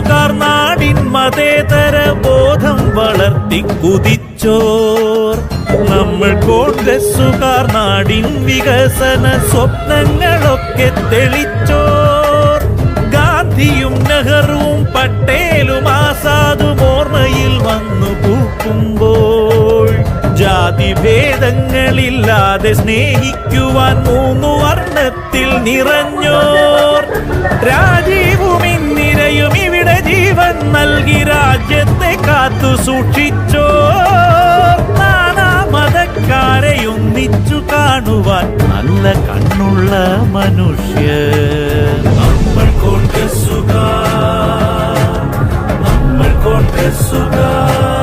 കോൺഗ്രസുകാർ നാടിൻ മതേതര ബോധം വളർത്തി കുതിച്ചോർ. നമ്മൾ കോൺഗ്രസുകാർ നാടിൻ വികസന സ്വപ്നങ്ങളൊക്കെ തെളിച്ചോർ. ഗാന്ധിയും നെഹ്റുവും പട്ടേലും ആസാദും ഓർമ്മയിൽ വന്നു പൂക്കുമ്പോൾ ജാതിഭേദങ്ങളില്ലാതെ സ്നേഹിക്കുവാൻ 3 വർണ്ണത്തിൽ നിറഞ്ഞോർ. രാജീവും ഇന്ദിരയും ഇവിടെ ജീവൻ നൽകി രാജ്യത്തെ കാത്തു സൂക്ഷിച്ചോർ. നാനാ മതക്കാരെ ഒന്നിച്ചു കാണുവാൻ നല്ല കണ്ണുള്ള മനുഷ്യർ. നമ്മൾ കോൺഗ്രസുകാർ, നമ്മൾ കോൺഗ്രസുകാർ.